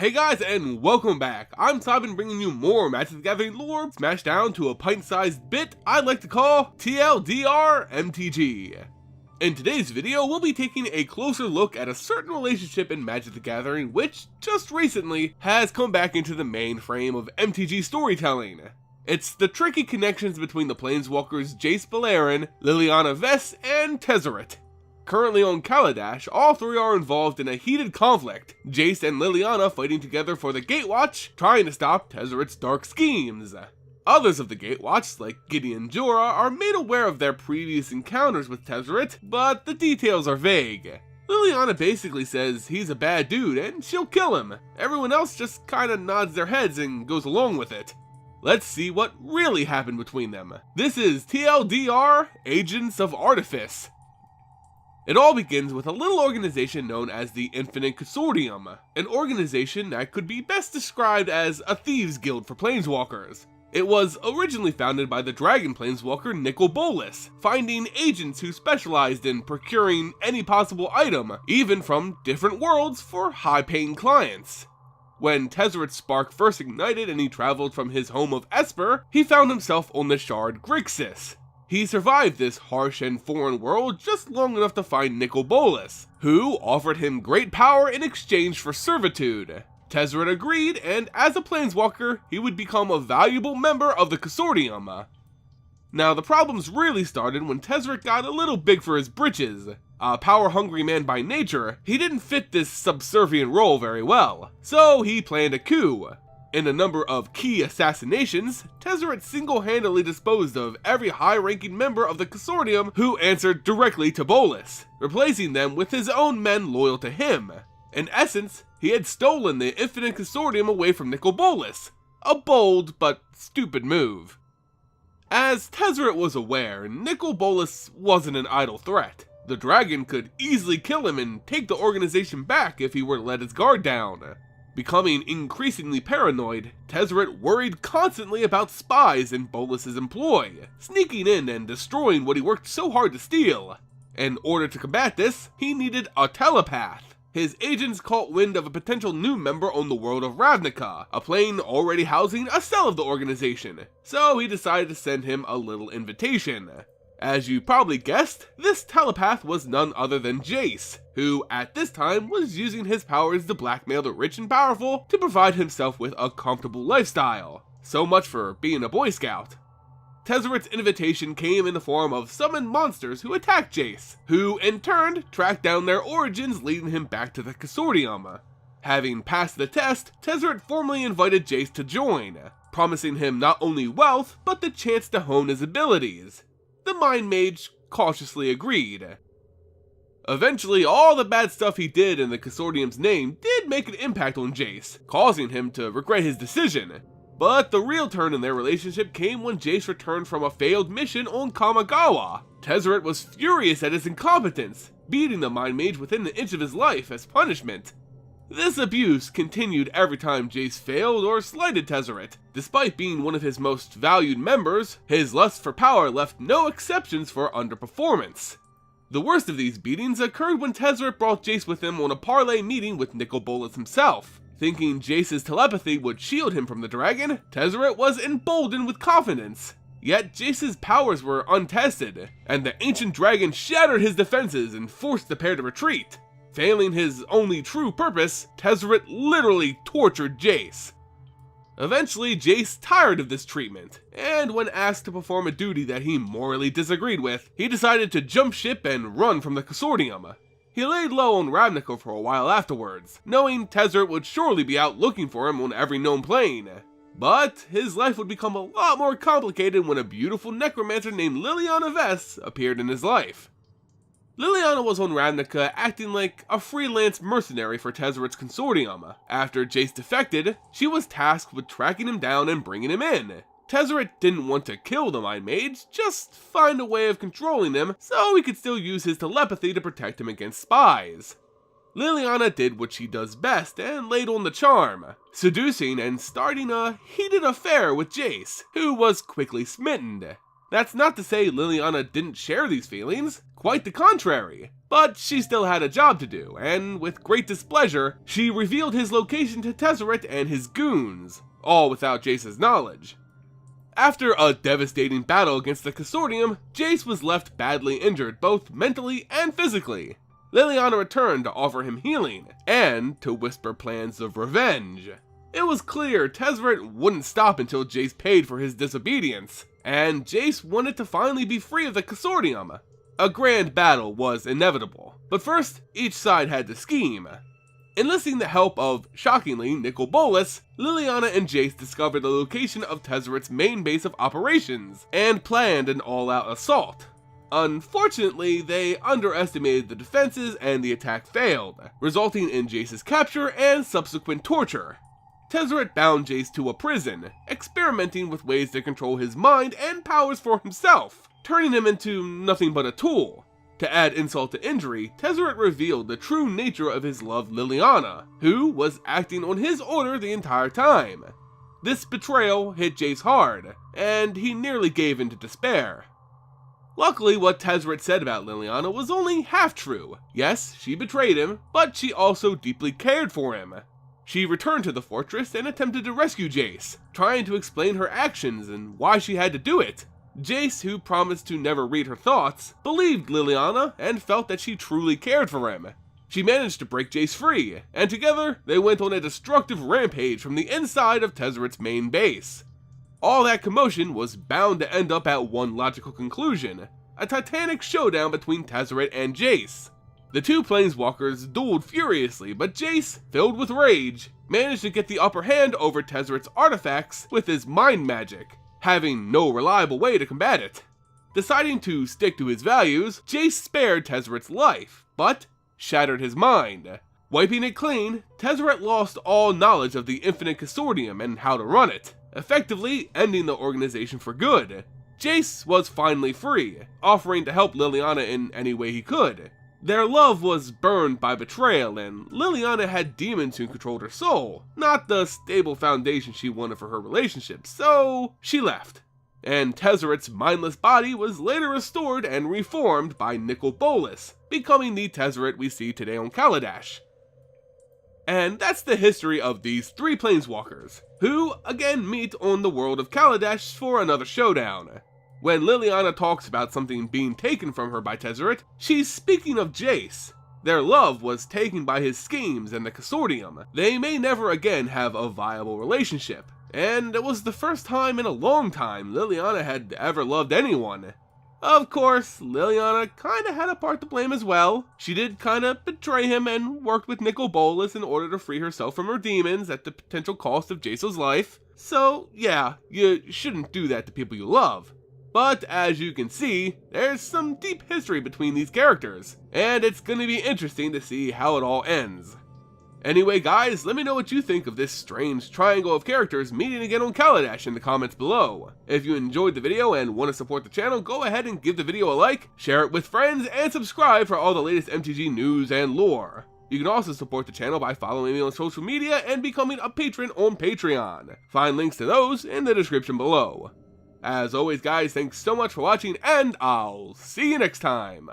Hey guys, and welcome back. I'm Simon, bringing you more Magic the Gathering lore smashed down to a pint-sized bit I'd like to call TLDR MTG. In today's video, we'll be taking a closer look at a certain relationship in Magic the Gathering which, just recently, has come back into the mainframe of MTG storytelling. It's the tricky connections between the Planeswalkers Jace Beleren, Liliana Vess, and Tezzeret. Currently on Kaladesh, all three are involved in a heated conflict, Jace and Liliana fighting together for the Gatewatch, trying to stop Tezzeret's dark schemes. Others of the Gatewatch, like Gideon and Jorah, are made aware of their previous encounters with Tezzeret, but the details are vague. Liliana basically says he's a bad dude and she'll kill him. Everyone else just kinda nods their heads and goes along with it. Let's see what really happened between them. This is TLDR, Agents of Artifice. It all begins with a little organization known as the Infinite Consortium, an organization that could be best described as a thieves guild for planeswalkers. It was originally founded by the dragon planeswalker Nicol Bolas, finding agents who specialized in procuring any possible item, even from different worlds, for high-paying clients. When Tezzeret's spark first ignited and he traveled from his home of Esper, he found himself on the shard Grixis. He survived this harsh and foreign world just long enough to find Nicol Bolas, who offered him great power in exchange for servitude. Tezzeret agreed, and as a planeswalker, he would become a valuable member of the Consortium. Now, the problems really started when Tezzeret got a little big for his britches. A power-hungry man by nature, he didn't fit this subservient role very well, so he planned a coup. In a number of key assassinations, Tezzeret single-handedly disposed of every high-ranking member of the Consortium who answered directly to Bolas, replacing them with his own men loyal to him. In essence, he had stolen the Infinite Consortium away from Nicol Bolas. A bold but stupid move. As Tezzeret was aware, Nicol Bolas wasn't an idle threat. The dragon could easily kill him and take the organization back if he were to let his guard down. Becoming increasingly paranoid, Tezzeret worried constantly about spies in Bolas' employ, sneaking in and destroying what he worked so hard to steal. In order to combat this, he needed a telepath. His agents caught wind of a potential new member on the world of Ravnica, a plane already housing a cell of the organization, so he decided to send him a little invitation. As you probably guessed, this telepath was none other than Jace, who at this time was using his powers to blackmail the rich and powerful to provide himself with a comfortable lifestyle. So much for being a Boy Scout. Tezzeret's invitation came in the form of summoned monsters who attacked Jace, who in turn tracked down their origins, leading him back to the Consortium. Having passed the test, Tezzeret formally invited Jace to join, promising him not only wealth, but the chance to hone his abilities. The Mind Mage cautiously agreed. Eventually, all the bad stuff he did in the Consortium's name did make an impact on Jace, causing him to regret his decision. But the real turn in their relationship came when Jace returned from a failed mission on Kamigawa. Tezzeret was furious at his incompetence, beating the Mind Mage within an inch of his life as punishment. This abuse continued every time Jace failed or slighted Tezzeret. Despite being one of his most valued members, his lust for power left no exceptions for underperformance. The worst of these beatings occurred when Tezzeret brought Jace with him on a parlay meeting with Nicol Bolas himself. Thinking Jace's telepathy would shield him from the dragon, Tezzeret was emboldened with confidence. Yet Jace's powers were untested, and the ancient dragon shattered his defenses and forced the pair to retreat. Failing his only true purpose, Tezzeret literally tortured Jace. Eventually, Jace tired of this treatment, and when asked to perform a duty that he morally disagreed with, he decided to jump ship and run from the Consortium. He laid low on Ravnica for a while afterwards, knowing Tezzeret would surely be out looking for him on every known plane. But his life would become a lot more complicated when a beautiful necromancer named Liliana Vess appeared in his life. Liliana was on Ravnica acting like a freelance mercenary for Tezzeret's Consortium. After Jace defected, she was tasked with tracking him down and bringing him in. Tezzeret didn't want to kill the Mind Mage, just find a way of controlling him so he could still use his telepathy to protect him against spies. Liliana did what she does best and laid on the charm, seducing and starting a heated affair with Jace, who was quickly smitten. That's not to say Liliana didn't share these feelings. Quite the contrary. But she still had a job to do, and with great displeasure, she revealed his location to Tezzeret and his goons, all without Jace's knowledge. After a devastating battle against the Consortium, Jace was left badly injured both mentally and physically. Liliana returned to offer him healing, and to whisper plans of revenge. It was clear Tezzeret wouldn't stop until Jace paid for his disobedience, and Jace wanted to finally be free of the Consortium. A grand battle was inevitable, but first, each side had to scheme. Enlisting the help of, shockingly, Nicol Bolas, Liliana and Jace discovered the location of Tezzeret's main base of operations, and planned an all-out assault. Unfortunately, they underestimated the defenses and the attack failed, resulting in Jace's capture and subsequent torture. Tezzeret bound Jace to a prison, experimenting with ways to control his mind and powers for himself, turning him into nothing but a tool. To add insult to injury, Tezzeret revealed the true nature of his love Liliana, who was acting on his order the entire time. This betrayal hit Jace hard, and he nearly gave in to despair. Luckily, what Tezzeret said about Liliana was only half true. Yes, she betrayed him, but she also deeply cared for him. She returned to the fortress and attempted to rescue Jace, trying to explain her actions and why she had to do it. Jace, who promised to never read her thoughts, believed Liliana and felt that she truly cared for him. She managed to break Jace free, and together they went on a destructive rampage from the inside of Tezzeret's main base. All that commotion was bound to end up at one logical conclusion: a titanic showdown between Tezzeret and Jace. The two Planeswalkers dueled furiously, but Jace, filled with rage, managed to get the upper hand over Tezzeret's artifacts with his mind magic, having no reliable way to combat it. Deciding to stick to his values, Jace spared Tezzeret's life, but shattered his mind. Wiping it clean, Tezzeret lost all knowledge of the Infinite Consortium and how to run it, effectively ending the organization for good. Jace was finally free, offering to help Liliana in any way he could. Their love was burned by betrayal, and Liliana had demons who controlled her soul, not the stable foundation she wanted for her relationship, so she left. And Tezzeret's mindless body was later restored and reformed by Nicol Bolas, becoming the Tezzeret we see today on Kaladesh. And that's the history of these three Planeswalkers, who again meet on the world of Kaladesh for another showdown. When Liliana talks about something being taken from her by Tezzeret, she's speaking of Jace. Their love was taken by his schemes and the Consortium. They may never again have a viable relationship, and it was the first time in a long time Liliana had ever loved anyone. Of course, Liliana kinda had a part to blame as well. She did kinda betray him and worked with Nicol Bolas in order to free herself from her demons at the potential cost of Jace's life. So yeah, you shouldn't do that to people you love. But as you can see, there's some deep history between these characters, and it's gonna be interesting to see how it all ends. Anyway guys, let me know what you think of this strange triangle of characters meeting again on Kaladesh in the comments below. If you enjoyed the video and want to support the channel, go ahead and give the video a like, share it with friends, and subscribe for all the latest MTG news and lore. You can also support the channel by following me on social media and becoming a patron on Patreon. Find links to those in the description below. As always guys, thanks so much for watching, and I'll see you next time!